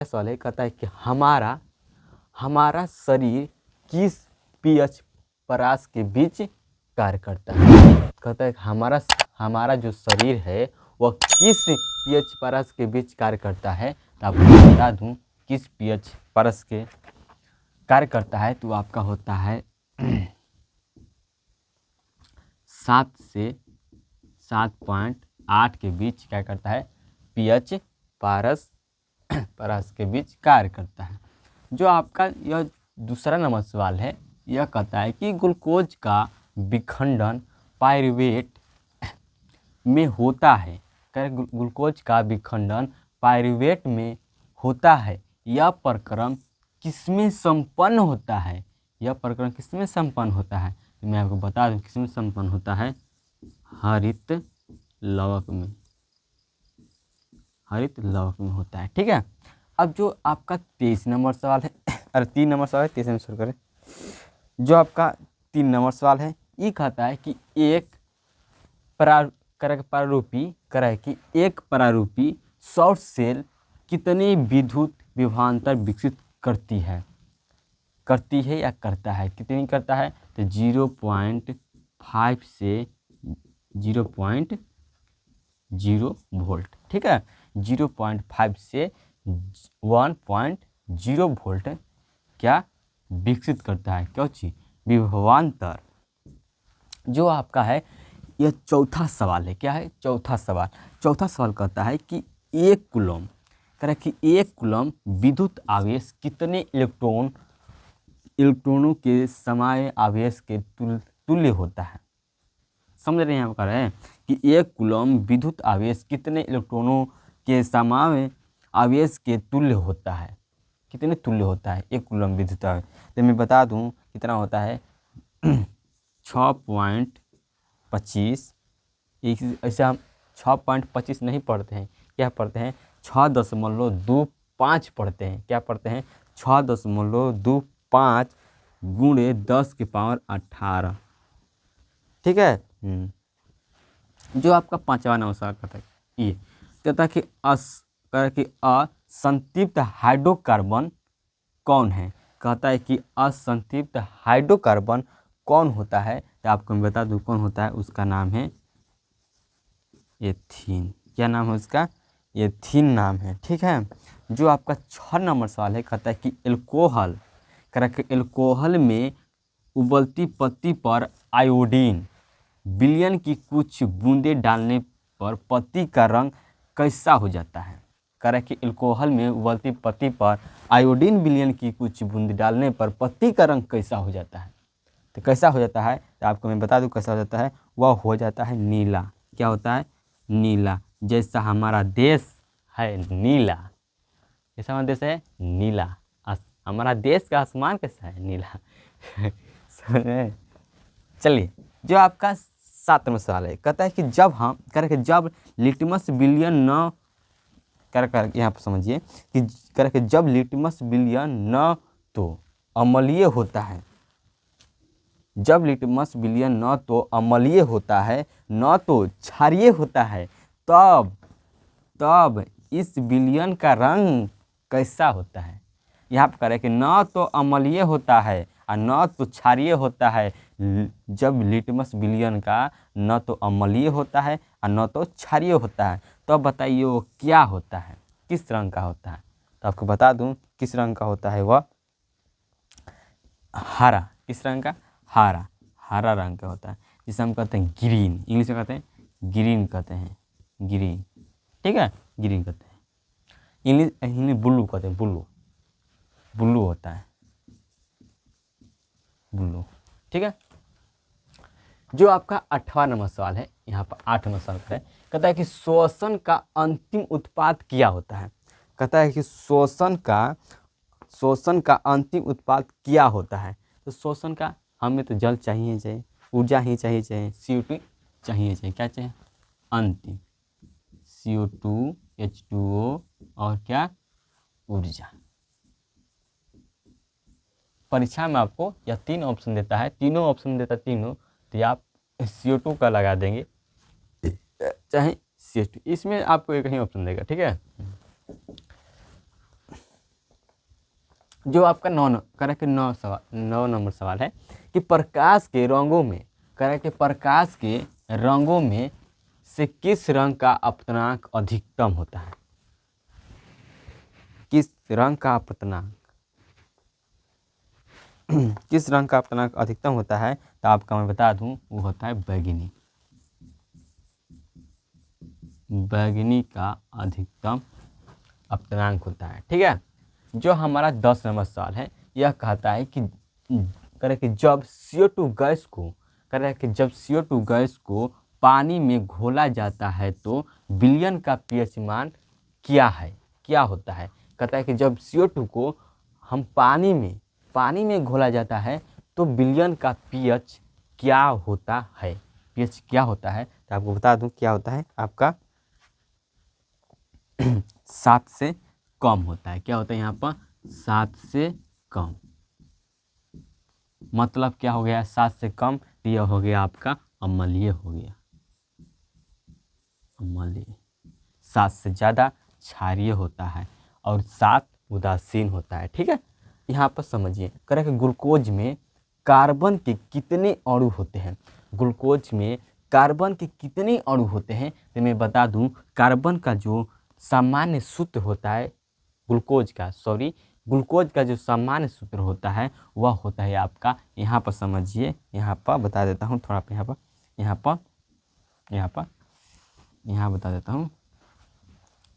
सवाल है, कहता है कि हमारा शरीर किस पीएच परास के बीच कार्य करता है। कहता है कि हमारा जो शरीर है वह किस पीएच परस के बीच कार्य करता है। तो आपको बता दूं किस पीएच परस के कार्य करता है, तो आपका होता है 7 से 7.8 के बीच क्या करता है, पीएच परस के बीच कार्य करता है। जो आपका यह दूसरा नंबर सवाल है, यह कहता है कि ग्लूकोज का विखंडन पायरुवेट में होता है। ग्लूकोज का विखंडन पायरुवेट में होता है। यह प्रक्रम किसमें संपन्न होता है। यह प्रक्रम किसमें संपन्न होता है, तो मैं आपको बता दूं किसमें संपन्न होता है, हरित लवक में। हरित लवक में होता है। ठीक है। अब जो आपका 23 नंबर सवाल है, अरे 3 नंबर सवाल है, 23 में शुरू करें। जो आपका 3 नंबर सवाल है, ये कहता है कि एक प्रारूपी सौर सेल कितने विद्युत विभवांतर विकसित करती है या करता है, कितनी करता है, तो 0.5 से 0.0 वोल्ट। ठीक है, 0.5 से 1.0 वोल्ट क्या विकसित करता है, क्या चीज, विभवांतर। जो आपका है यह चौथा सवाल है, क्या है, चौथा सवाल कहता है कि एक कूलम, कह रहा है कि एक कूलम विद्युत आवेश कितने इलेक्ट्रॉनों के समय आवेश के तुल्य होता है। समझ रहे हैं, हम कह रहे हैं कि एक कूलम विद्युत आवेश कितने इलेक्ट्रॉनों के समय आवेश के तुल्य होता है, कितने तुल्य होता है एक कूलम विद्युत आवेश। तो मैं बता दूं कितना होता है 6.25। ऐसे हम 6.25 नहीं पढ़ते हैं, क्या पढ़ते हैं 6.25 पढ़ते हैं, क्या पढ़ते हैं 6.25 गुणे 10 की पावर 18। ठीक है। जो आपका 5वां नंबर सवाल कहता है, ये कहता है कि असंतृप्त हाइड्रोकार्बन कौन है। कहता है कि असंतृप्त हाइड्रोकार्बन कौन होता है, तो आपको मैं बता दूं कौन होता है, उसका नाम है एथीन। क्या नाम है उसका, एथीन नाम है। ठीक है। जो आपका 6 नंबर सवाल है, कहता है कि एल्कोहल, कह रहा है कि एल्कोहल में उबलती पत्ती पर आयोडीन विलयन की कुछ बूंदें डालने पर पत्ती का रंग कैसा हो जाता है। कह रहा है कि एल्कोहल में उबलती पत्ती पर आयोडीन विलयन की कुछ बूंद डालने पर पत्ती का रंग कैसा हो जाता है। तो कैसा हो जाता है, तो आपको मैं बता दूं कैसा हो जाता है, वह हो जाता है नीला। क्या होता है, नीला। जैसा हमारा देश है नीला, जैसा हमारा देश है नीला, हमारा देश का आसमान कैसा है, नीला। चलिए, जो आपका 7 नंबर सवाल है, कहता है कि जब लिटमस विलयन न कर यहाँ पर समझिए कि जब लिटमस विलयन न तो अम्लीय होता है, जब लिटमस विलयन न तो अम्लीय होता है न तो क्षारीय होता है, तब इस विलयन का रंग कैसा होता है। यहाँ पर कह रहे हैं कि न तो अम्लीय होता है और न तो क्षारीय होता है। जब लिटमस विलयन का न तो अम्लीय होता है और न तो क्षारीय होता है, तो अब बताइए वो क्या होता है, किस रंग का होता है। तो आपको बता दूं किस रंग का होता है, वह हरा। किस रंग का, हरा रंग का होता है, जिसे हम कहते हैं ग्रीन। इंग्लिश में कहते हैं ग्रीन, कहते हैं ग्रीन। ठीक है, ग्रीन कहते हैं। इंग्लिश ब्लू कहते हैं, ब्लू होता है, ब्लू। ठीक है। जो आपका 8वां नंबर सवाल है, यहाँ पर 8 नंबर सवाल है, कहता है कि श्वसन का अंतिम उत्पाद क्या होता है। कहता है कि श्वसन का अंतिम उत्पाद क्या होता है। तो श्वसन का, हमें तो जल चाहिए, ऊर्जा ही चाहिए, CO2 चाहिए, क्या चाहिए, अंतिम CO2 H2O और क्या, ऊर्जा। परीक्षा में आपको यह 3 ऑप्शन देता है, तीनों ऑप्शन देता है, तीनों, तो आप CO2 का लगा देंगे चाहे CO2, इसमें आपको एक ही ऑप्शन देगा। ठीक है। जो आपका करेक्ट 9 नंबर सवाल है कि प्रकाश के रंगों में, करेक्ट, प्रकाश के रंगों में से किस रंग का अपतनांक अधिकतम होता है? किस रंग का अपतनांक किस रंग का अपतनांक अधिकतम होता है? तो आपका मैं बता दूं, वो होता है बैगनी। बैगनी का अधिकतम अपतनांक होता है। ठीक है। जो हमारा 10 नंबर सवाल है, यह कहता है कि करे कि जब CO2 गैस को, करे कि जब CO2 गैस को पानी में घोला जाता है तो विलयन का pH मान क्या है, क्या होता है? कहता है कि जब CO2 को हम पानी में घोला जाता है तो विलयन का pH क्या होता है? pH क्या होता है? तो आपको बता दूं क्या होता है आपका 7 से कम होता है। क्या होता है यहाँ पर? 7 से कम। मतलब क्या हो गया? 7 से कम, तो यह हो गया आपका अम्लीय हो गया, अम्लीय। 7 से ज़्यादा क्षारीय होता है और 7 उदासीन होता है। ठीक है। यहाँ पर समझिए, करें कि ग्लूकोज में कार्बन के कितने अणु होते हैं? ग्लूकोज में कार्बन के कितने अणु होते हैं? तो मैं बता दूं, कार्बन का जो सामान्य सूत्र होता है, ग्लूकोज का जो सामान्य सूत्र होता है वह होता है आपका, यहाँ पर समझिए, यहाँ पर बता देता हूँ थोड़ा, यहाँ बता देता हूँ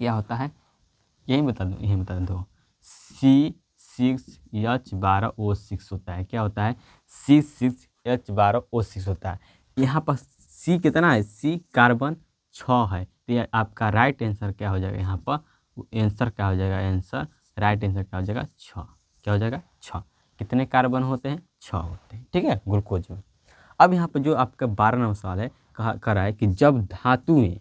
क्या होता है, यही बता दो C6H12O6 होता है। क्या होता है? C6H12O6 होता है। यहाँ पर C कितना है? C कार्बन 6 है, तो ये आपका राइट आंसर क्या हो जाएगा? यहाँ पर आंसर क्या हो जाएगा? राइट आंसर क्या हो जाएगा? 6। क्या हो जाएगा? 6। कितने कार्बन होते हैं? 6 होते हैं। ठीक है, ग्लूकोज में। अब यहाँ पर जो आपका 12 नंबर सवाल है, कह रहा है कि जब धातुएं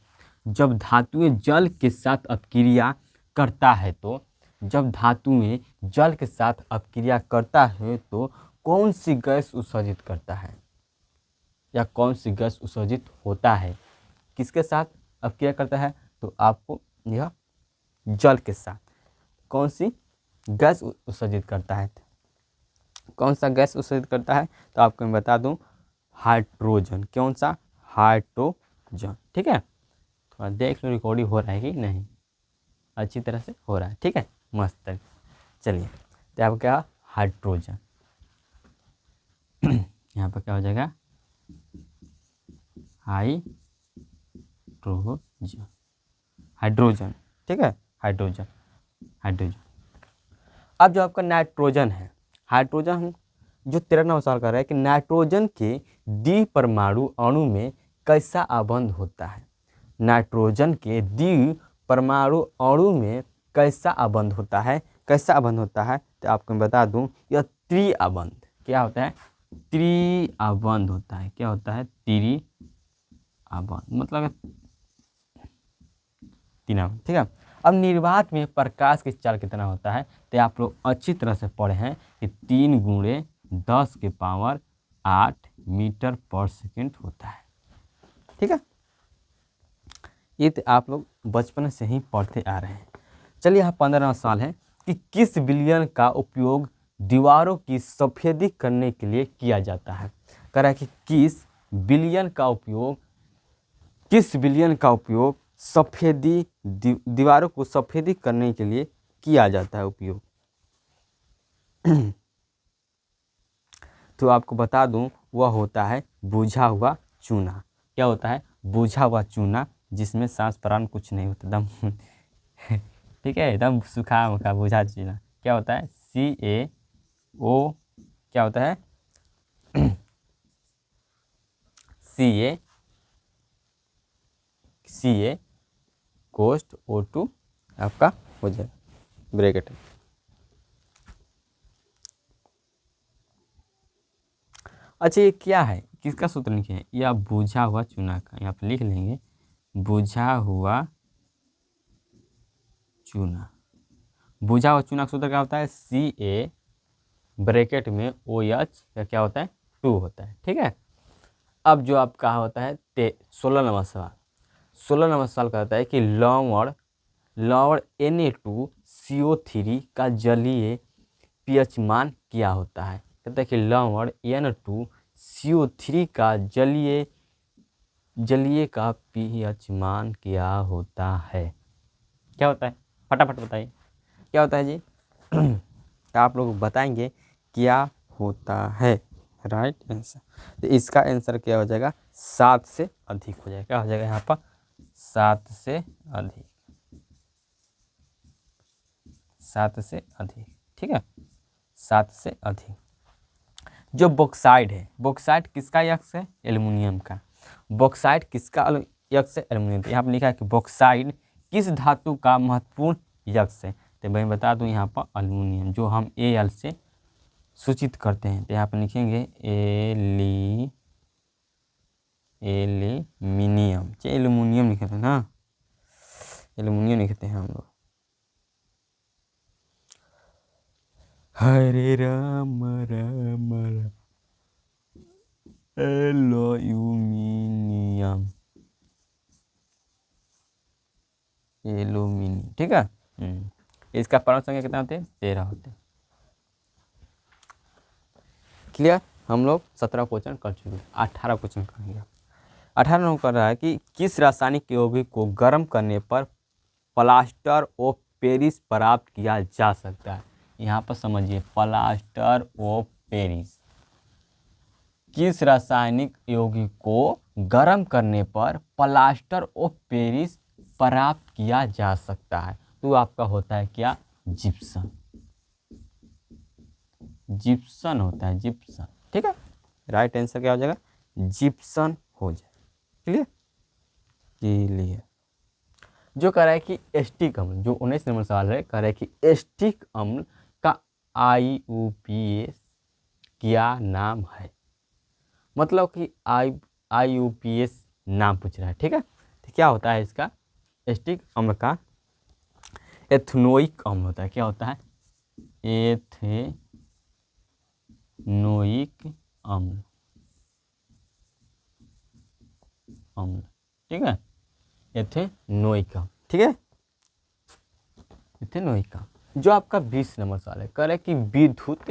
जल के साथ अपक्रिया करता है तो, जब धातुएं जल के साथ अपक्रिया करता है तो कौन सी गैस उत्सर्जित करता है, या कौन सी गैस उत्सर्जित होता है? किसके साथ अपक्रिया करता है? तो आपको यह जल के साथ कौन सी गैस उत्सर्जित करता है? कौन सा गैस उत्सर्जित करता है? तो आपको मैं बता दूं, हाइड्रोजन। कौन सा? हाइड्रोजन। ठीक है। थोड़ा देख लो रिकॉर्डिंग हो रहा है कि नहीं, अच्छी तरह से हो रहा है। ठीक है, मस्त। चलिए, तो आपका क्या? हाइड्रोजन। यहाँ पर क्या हो जाएगा? हाइड्रोजन। ठीक है, हाइड्रोजन। अब जो आपका नाइट्रोजन है, हाइड्रोजन जो 13 नंबर सवाल कर रहा है कि नाइट्रोजन के द्विपरमाणु अणु में कैसा आबंध होता है? नाइट्रोजन के द्विपरमाणु अणु में कैसा आबंध होता है? कैसा आबंध होता है? तो आपको मैं बता दूं, यह त्रिआबंध। क्या होता है? त्रिआबंध होता है। क्या होता है? त्रिआबंध मतलब 3 आबंध। ठीक है। अब निर्वात में प्रकाश की चाल कितना होता है? तो आप लोग अच्छी तरह से पढ़े हैं कि 3 × 10⁸ मीटर/सेकंड होता है। ठीक है, ये तो आप लोग बचपन से ही पढ़ते आ रहे हैं। चलिए, यहाँ 15वां सवाल है कि किस विलयन का उपयोग दीवारों की सफेदी करने के लिए किया जाता है? कह रहा है कि किस विलयन का उपयोग सफेदी दीवारों को सफेदी करने के लिए किया जाता है उपयोग। तो आपको बता दूं, वह होता है बुझा हुआ चूना। क्या होता है? बुझा हुआ चूना, जिसमें सांस प्राण कुछ नहीं होता, एकदम ठीक है, एकदम सूखा मुखा बुझा चूना। क्या होता है? CaO, क्या होता है? Ca कोस्ट O2 आपका हो जाए ब्रैकेट। अच्छा, ये क्या है? किसका सूत्र लिखे हैं? यह बुझा हुआ चूना का, यहाँ पे लिख लेंगे, बुझा हुआ चूना। बुझा हुआ चूना का सूत्र क्या होता है? Ca ब्रैकेट में OH का क्या होता है? 2 होता है। ठीक है। अब जो आपका होता है 16 नंबर सवाल, 16 नंबर सवाल कहता है कि लवण Na2CO3 का जलीय पीएच मान क्या होता है। कहते हैं कि लवण N2CO3 का जलीय का पीएच मान क्या होता है। क्या होता है, फटाफट बताइए क्या होता है जी। आप लोग बताएंगे क्या होता है। राइट आंसर, तो इसका आंसर क्या हो जाएगा, 7 से अधिक हो जाएगा। क्या हो जाएगा यहाँ पर, 7 से अधिक, 7 से अधिक, ठीक है, 7 से अधिक। जो बॉक्साइड है, बॉक्साइड किसका यक्ष है, एल्युमिनियम का। बॉक्साइड किसका यक्ष है, एल्युमिनियम। यहाँ पर लिखा है कि बॉक्साइड किस धातु का महत्वपूर्ण यक्ष है, तो मैं बता दूं यहाँ पर एल्युमिनियम, जो हम Al से सूचित करते हैं। तो यहाँ पर लिखेंगे एल्यूमिनियम, एल्युमिनियम लिखते हैं ना, एल्युमिनियम लिखते हैं हम लोग। हरे राम राम राम, एल्युमिनियम, एल्युमिनियम, ठीक है। इसका परमाणु संख्या कितना होते हैं, 13 होते हैं। क्लियर, हम लोग 17 क्वेश्चन कर चुके हैं, 18 क्वेश्चन करेंगे। 18 नंबर कर रहा है कि किस रासायनिक यौगिक को गर्म करने पर प्लास्टर ऑफ पेरिस प्राप्त किया जा सकता है। यहाँ पर समझिए, प्लास्टर ऑफ पेरिस, किस रासायनिक यौगिक को गर्म करने पर प्लास्टर ऑफ पेरिस प्राप्त किया जा सकता है। तो आपका होता है क्या, जिप्सम, जिप्सन होता है, जिप्सन, ठीक है। राइट आंसर क्या हो जाएगा, जिप्सन हो जाए। Clear, clear. जो कह रहा है कि एस्टिक अम्ल, जो 19 नंबर सवाल है, कह रहा है कि एस्टिक अम्ल का IUPAC क्या नाम है। मतलब कि IUPAC नाम पूछ रहा है, ठीक है। तो क्या होता है इसका, एस्टिक अम्ल का एथनोइक अम्ल होता है। क्या होता है, एथेनोइक अम्ल, ठीक है, एथेनोइक अम्ल, ठीक है, एथेनोइक अम्ल। जो आपका 20 नंबर सवाल है, कह रहा है कि विद्युत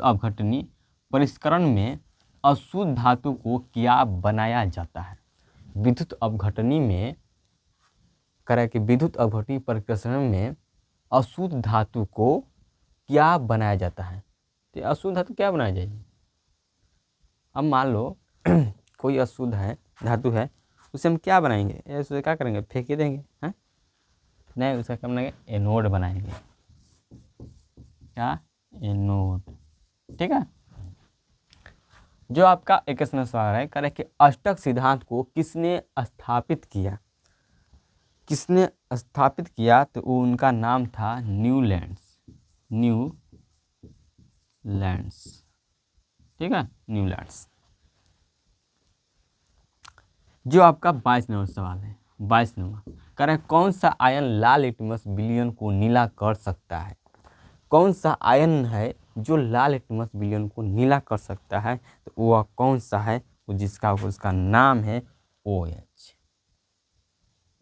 अपघटनी परिष्करण में अशुद्ध धातु को क्या बनाया जाता है। विद्युत अपघटनी में कह रहा है कि विद्युत अपघटनी परिष्करण में अशुद्ध धातु को क्या बनाया जाता है। तो अशुद्ध धातु क्या बनाया जाएगी। अब मान लो कोई अशुद्ध है धातु है, उसे हम क्या बनाएंगे, उसे क्या करेंगे, फेंक ही देंगे, हैं, नहीं, उसका क्या बनाएंगे, एनोड बनाएंगे। क्या, एनोड, ठीक है। जो आपका 21 नंबर सवाल है, कह रहा है कि अष्टक सिद्धांत को किसने स्थापित किया, किसने स्थापित किया, तो उनका नाम था न्यूलैंड्स, ठीक है, न्यूलैंड्स। जो आपका 22 नंबर सवाल है, 22 नंबर कह रहा है कौन सा आयन लाल लिटमस विलियन को नीला कर सकता है। कौन सा आयन है जो लाल लिटमस विलियन को नीला कर सकता है, तो वह कौन सा है, जिसका उसका नाम है OH,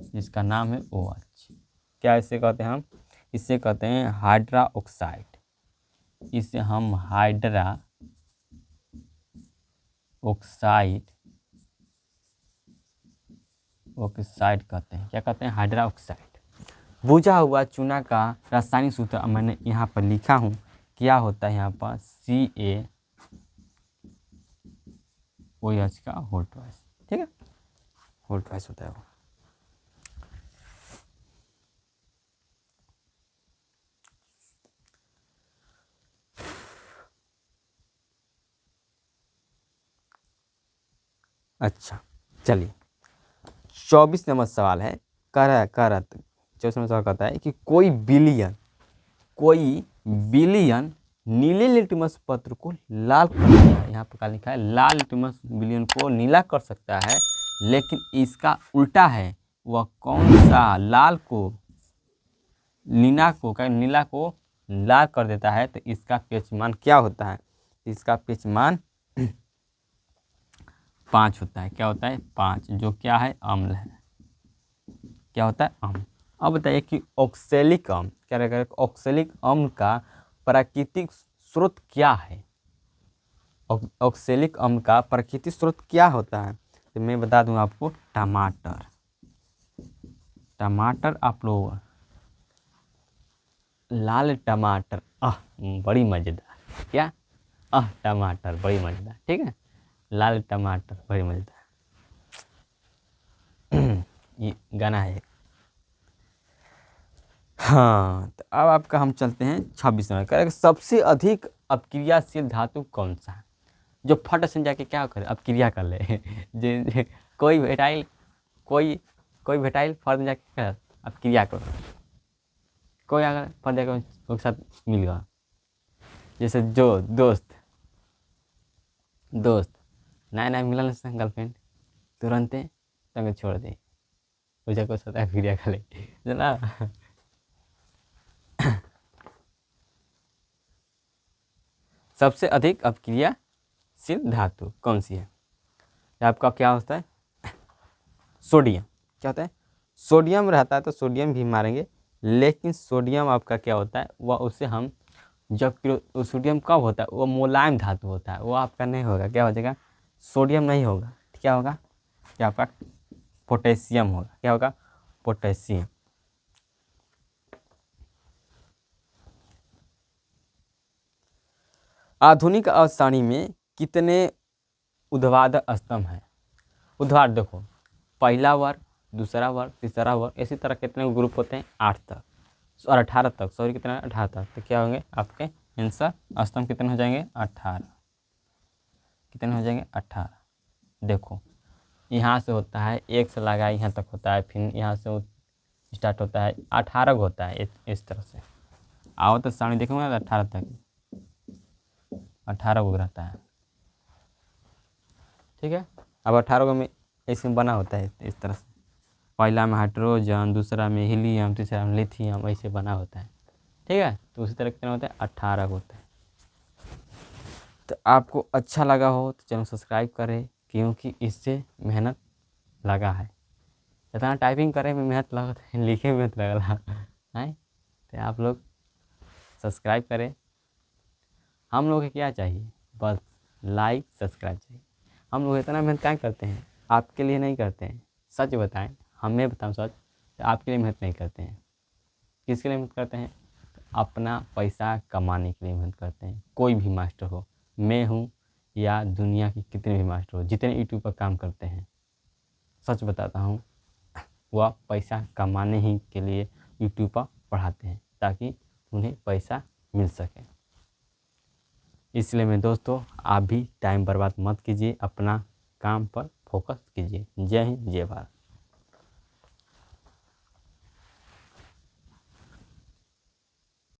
जिसका नाम है OH। क्या इसे कहते हैं हम, इसे कहते हैं हाइड्रा ऑक्साइड, इसे हम हाइड्रा ऑक्साइड कहते हैं। क्या कहते हैं, हाइड्रा ऑक्साइड। बुझा हुआ चूना का रासायनिक सूत्र मैंने यहाँ पर लिखा हूँ, क्या होता है यहाँ पर, CaOH का होल ट्वाइस, ठीक है, होल ट्वाइस होता है वो। अच्छा चलिए, 24 नंबर सवाल है, 24 नंबर सवाल कहता है कि कोई बिलियन नीले लिटमस पत्र को लाल कर सकता है। यहाँ पर क्या लिखा है, लाल लिटमस बिलियन को नीला कर सकता है, लेकिन इसका उल्टा है, वह कौन सा लाल को नीला को लाल कर देता है। तो इसका पीएच मान क्या होता है, इसका पीएच मान 5 होता है। क्या होता है, 5, जो क्या है, अम्ल है। क्या होता है, अम्ल। अब बताइए कि ऑक्सैलिक अम्ल क्या रहेगा, ऑक्सैलिक अम्ल का प्राकृतिक स्रोत क्या है। ऑक्सैलिक अम्ल का प्राकृतिक स्रोत क्या होता है, तो मैं बता दूं आपको, टमाटर। टमाटर आप लोग, लाल टमाटर, बड़ी मज़ेदार, क्या, टमाटर बड़ी मज़ेदार, ठीक है, लाल टमाटर बड़ी मज़ेदार। ये गाना है। हाँ, तो अब आपका हम चलते हैं 26 नंबर, करेक्ट। सबसे अधिक अपक्रियाशील धातु कौन सा है, जो फट से जाके क्या करे, अपक्रिया कर ले। कोई भेटाइल, कोई भेटाइल फट में जाके क्या अपक्रिया करो, कोई अगर फट जाकर उसके साथ मिल गया, जैसे जो दोस्त नया नया मिलल से गर्लफ्रेंड, तुरंते संग छोड़ दे, मुझे को साथ अपक्रिया कर ले, जना। सबसे अधिक अपक्रियाशील धातु कौन सी है, आपका क्या होता है, सोडियम। क्या होता है, सोडियम रहता है तो सोडियम भी मारेंगे, लेकिन सोडियम आपका क्या होता है, वह उसे हम जब सोडियम कब होता है, वो मुलायम धातु होता है, वो आपका नहीं होगा, क्या हो जाएगा, सोडियम नहीं होगा, क्या होगा, क्या आपका पोटेशियम होगा, क्या होगा, पोटेशियम। आधुनिक अवसानी में कितने ऊर्ध्वाधर स्तंभ हैं, ऊर्ध्वाधर देखो, पहला वर्ग, दूसरा वर्ग, तीसरा वर्ग, इसी तरह कितने ग्रुप होते हैं, 8 तक और 18 तक, सॉरी कितना, 18 तक, तो क्या होंगे आपके आंसर, स्तंभ कितने हो जाएंगे, 18, कितने हो जाएंगे, 18। देखो यहाँ से होता है, एक से लगा यहाँ तक होता है, फिर यहाँ से स्टार्ट होता है, 18 होता है, इस तरह से आओ तो सामने देखूंगा, 18 तक, 18 गो रहता है, ठीक है। अब 18 गो में इसमें बना होता है इस तरह से, पहला में हाइड्रोजन, दूसरा में हीलियम, तीसरा में लिथियम, ऐसे बना होता है, ठीक है। तो उसी तरह कितना होता है, 18 होता है। तो आपको अच्छा लगा हो तो चैनल सब्सक्राइब करें, क्योंकि इससे मेहनत लगा है, इतना टाइपिंग करे में मेहनत लगा है, लिखे में मेहनत लगा है, तो आप लोग सब्सक्राइब करें। हम लोग को क्या चाहिए, बस लाइक सब्सक्राइब चाहिए। हम लोग इतना मेहनत क्या करते हैं, आपके लिए नहीं करते हैं, सच बताएं, हमें बताऊं सच, आपके लिए मेहनत नहीं करते हैं, किसके लिए मेहनत करते हैं, अपना पैसा कमाने के लिए मेहनत करते हैं। कोई भी मास्टर हो, मैं हूँ या दुनिया की कितने भी मास्टर हो, जितने यूट्यूब पर काम करते हैं, सच बताता हूँ, वह पैसा कमाने ही के लिए यूट्यूब पर पढ़ाते हैं, ताकि उन्हें पैसा मिल सके। इसलिए मेरे दोस्तों, आप भी टाइम बर्बाद मत कीजिए, अपना काम पर फोकस कीजिए। जय हिंद, जय भारत।